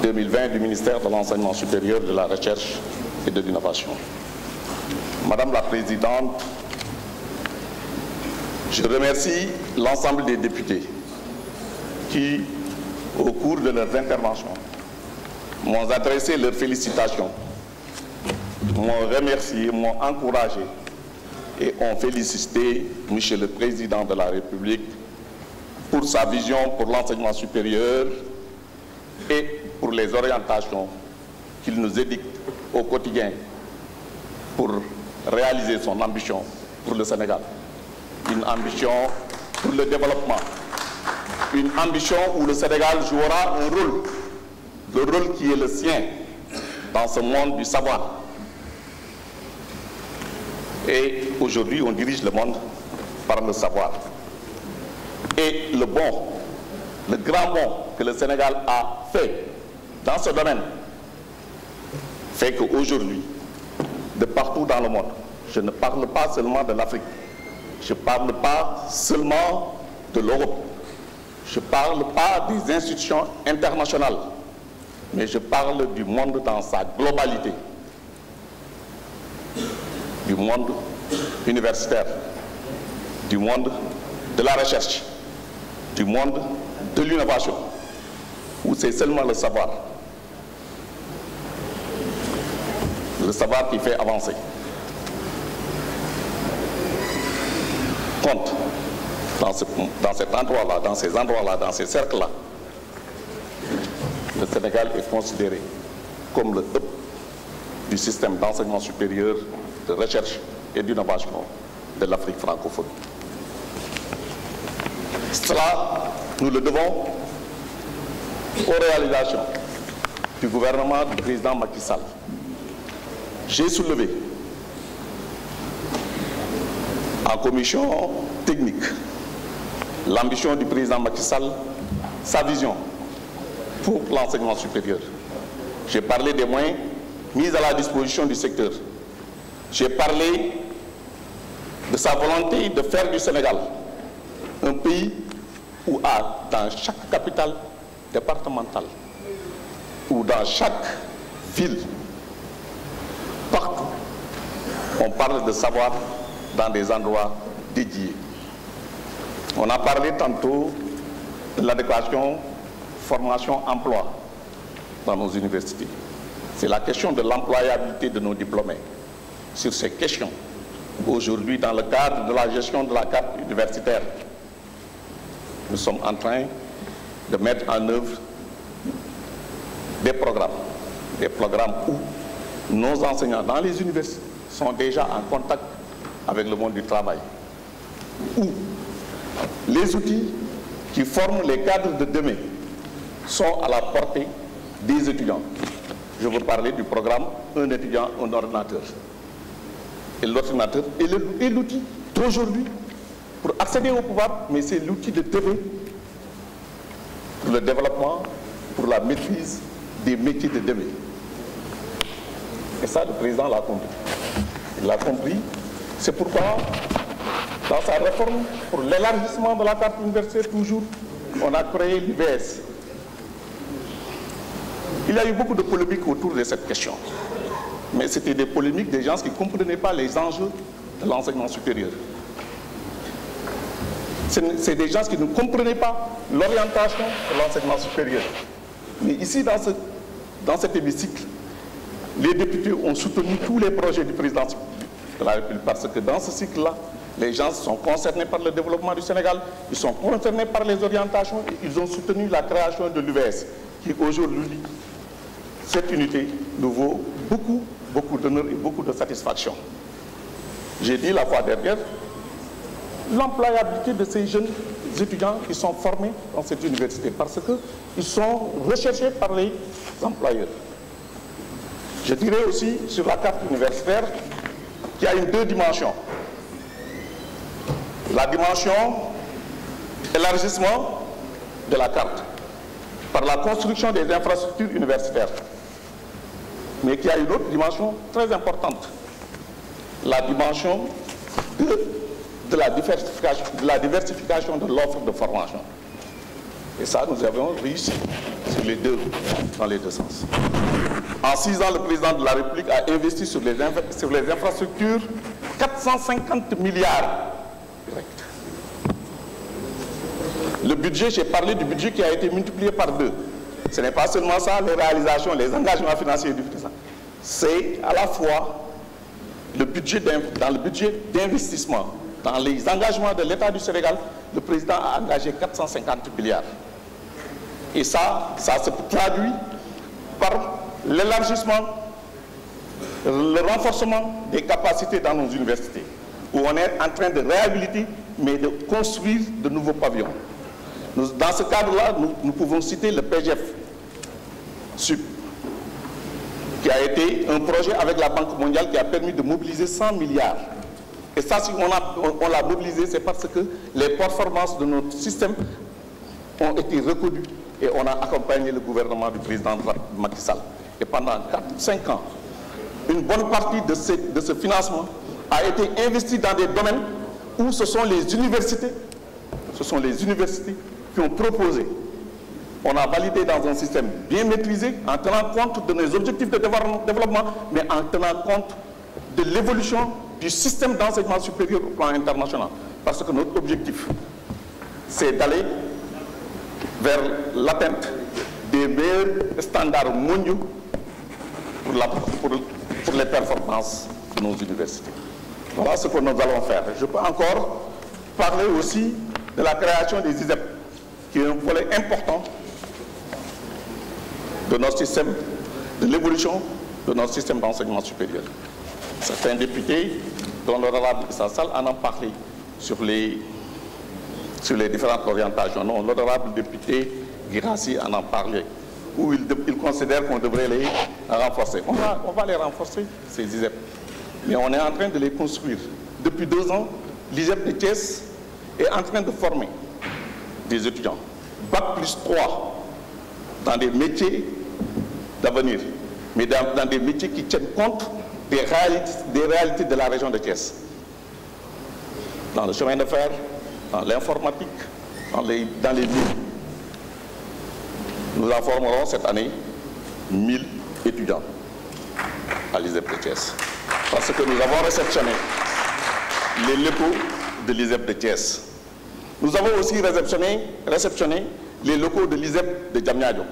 2020 du ministère de l'Enseignement supérieur, de la Recherche et de l'Innovation. Madame la Présidente, je remercie l'ensemble des députés qui, au cours de leurs interventions, m'ont adressé leurs félicitations, m'ont remercié, m'ont encouragé et ont félicité M. le Président de la République pour sa vision pour l'enseignement supérieur et pour les orientations qu'il nous édicte au quotidien pour réaliser son ambition pour le Sénégal. Une ambition pour le développement, une ambition où le Sénégal jouera un rôle, le rôle qui est le sien dans ce monde du savoir. Et aujourd'hui, on dirige le monde par le savoir. Et le bond, le grand bond que le Sénégal a fait dans ce domaine fait qu'aujourd'hui, de partout dans le monde, je ne parle pas seulement de l'Afrique, je ne parle pas seulement de l'Europe, je ne parle pas des institutions internationales, mais je parle du monde dans sa globalité, du monde universitaire, du monde de la recherche, du monde de l'innovation, où c'est seulement le savoir qui fait avancer. Compte dans cet endroit-là, dans ces endroits-là, dans ces cercles-là, le Sénégal est considéré comme le hub du système d'enseignement supérieur, de recherche et d'innovation de l'Afrique francophone. Cela, nous le devons aux réalisations du gouvernement du président Macky Sall. J'ai soulevé en commission technique l'ambition du président Macky Sall, sa vision pour l'enseignement supérieur. J'ai parlé des moyens mis à la disposition du secteur. J'ai parlé de sa volonté de faire du Sénégal un pays où dans chaque capitale départementale ou dans chaque ville, partout, on parle de savoir dans des endroits dédiés. On a parlé tantôt de l'adéquation formation-emploi dans nos universités. C'est la question de l'employabilité de nos diplômés. Sur ces questions, aujourd'hui, dans le cadre de la gestion de la carte universitaire, nous sommes en train de mettre en œuvre des programmes où nos enseignants dans les universités sont déjà en contact avec le monde du travail, où les outils qui forment les cadres de demain sont à la portée des étudiants. Je veux parler du programme Un étudiant, un ordinateur. Et l'ordinateur est l'outil d'aujourd'hui pour accéder au pouvoir, mais c'est l'outil de demain pour le développement, pour la maîtrise des métiers de demain. Et ça, le président l'a compris. Il l'a compris. C'est pourquoi, dans sa réforme pour l'élargissement de la carte universitaire, toujours, on a créé l'UVS. Il y a eu beaucoup de polémiques autour de cette question. Mais c'était des polémiques des gens qui ne comprenaient pas les enjeux de l'enseignement supérieur. C'est des gens qui ne comprenaient pas l'orientation de l'enseignement supérieur. Mais ici, dans cet hémicycle, les députés ont soutenu tous les projets du président de la République parce que dans ce cycle-là, les gens sont concernés par le développement du Sénégal, ils sont concernés par les orientations et ils ont soutenu la création de l'UVS qui aujourd'hui, cette unité nous vaut beaucoup d'honneur et beaucoup de satisfaction. J'ai dit la fois dernière, l'employabilité de ces jeunes étudiants qui sont formés dans cette université parce qu'ils sont recherchés par les employeurs. Je dirais aussi sur la carte universitaire qu'il y a deux dimensions. La dimension élargissement de la carte par la construction des infrastructures universitaires. Mais qu'il y a une autre dimension très importante. La dimension de la diversification de l'offre de formation. Et ça, nous avons réussi dans les deux sens. En 6 ans, le président de la République a investi sur les infrastructures 450 milliards directs. Le budget, j'ai parlé du budget qui a été multiplié par 2. Ce n'est pas seulement ça, les réalisations, les engagements financiers du président. C'est à la fois le budget dans le budget d'investissement, dans les engagements de l'État du Sénégal, le président a engagé 450 milliards. Et ça se traduit par l'élargissement, le renforcement des capacités dans nos universités, où on est en train de réhabiliter, mais de construire de nouveaux pavillons. Dans ce cadre-là, nous pouvons citer le PGF SUP, qui a été un projet avec la Banque mondiale qui a permis de mobiliser 100 milliards. Et ça, si on l'a mobilisé, c'est parce que les performances de notre système ont été reconnues et on a accompagné le gouvernement du président Macky Sall. Et pendant 4-5 ans, une bonne partie de ce financement a été investi dans des domaines où ce sont les universités qui ont proposé. On a validé dans un système bien maîtrisé, en tenant compte de nos objectifs de développement, mais en tenant compte de l'évolution du système d'enseignement supérieur au plan international. Parce que notre objectif, c'est d'aller vers l'atteinte des meilleurs standards mondiaux pour les performances de nos universités. Voilà ce que nous allons faire. Je peux encore parler aussi de la création des ISEP, qui est un volet important de notre système, de l'évolution de notre système d'enseignement supérieur. Certains députés, dont l'honorable Issa Sall, en ont parlé sur les différentes orientations. Non, l'honorable député Guirassy en a parlé, où il considère qu'on devrait les renforcer. On va les renforcer, ces ISEP. Mais on est en train de les construire. Depuis 2 ans, l'ISEP de Thiès est en train de former des étudiants. Bac plus 3 dans des métiers d'avenir, mais dans des métiers qui tiennent compte des réalités de la région de Thiès. Dans le chemin de fer, dans l'informatique, dans les mines. Nous en formerons cette année 1000 étudiants à l'ISEP de Thiès. Parce que nous avons réceptionné les locaux de l'ISEP de Thiès. Nous avons aussi réceptionné les locaux de l'ISEP de Diamniadio,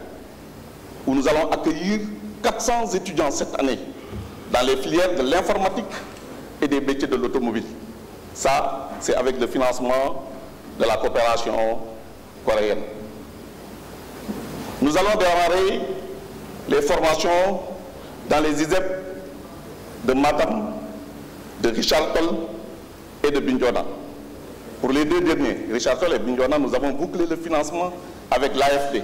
où nous allons accueillir 400 étudiants cette année dans les filières de l'informatique et des métiers de l'automobile. Ça, c'est avec le financement de la coopération coréenne. Nous allons démarrer les formations dans les ISEP de Matam, de Richard Toll et de Bignona. Pour les 2 derniers, Richard Toll et Bignona, nous avons bouclé le financement avec l'AFD.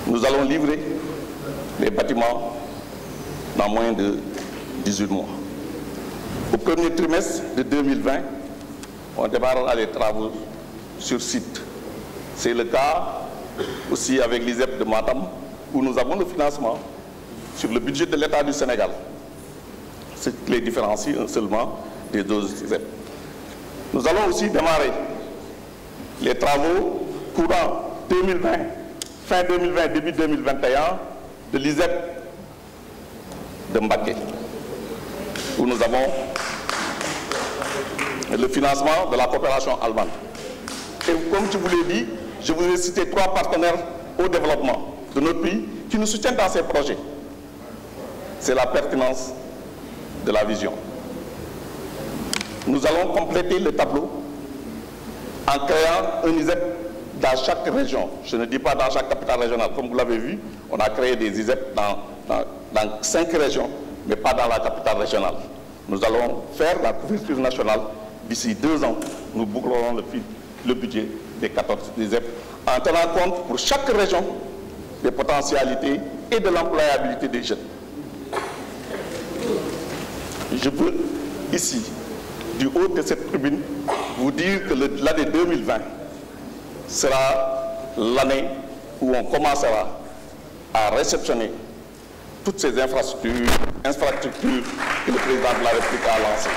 Nous allons livrer les bâtiments dans moins de 18 mois. Au premier trimestre de 2020, on démarrera les travaux sur site. C'est le cas aussi avec l'ISEP de Matam, où nous avons le financement sur le budget de l'État du Sénégal. Ce qui les différencie seulement des 2 ISEP. Nous allons aussi démarrer les travaux courant 2020, fin 2020, début 2021, de l'ISEP de Mbacké, où nous avons le financement de la coopération allemande. Et comme je vous l'ai dit, je vous ai cité 3 partenaires au développement de notre pays qui nous soutiennent dans ces projets. C'est la pertinence de la vision. Nous allons compléter le tableau en créant un ISEP dans chaque région. Je ne dis pas dans chaque capitale régionale. Comme vous l'avez vu, on a créé des ISEP dans 5 régions, mais pas dans la capitale régionale. Nous allons faire la couverture nationale. D'ici 2 ans, nous bouclerons le budget des 14 ISEP en tenant compte pour chaque région des potentialités et de l'employabilité des jeunes. Je peux ici, du haut de cette tribune, vous dire que l'année 2020 sera l'année où on commencera à réceptionner toutes ces infrastructures que le président de la République a lancées.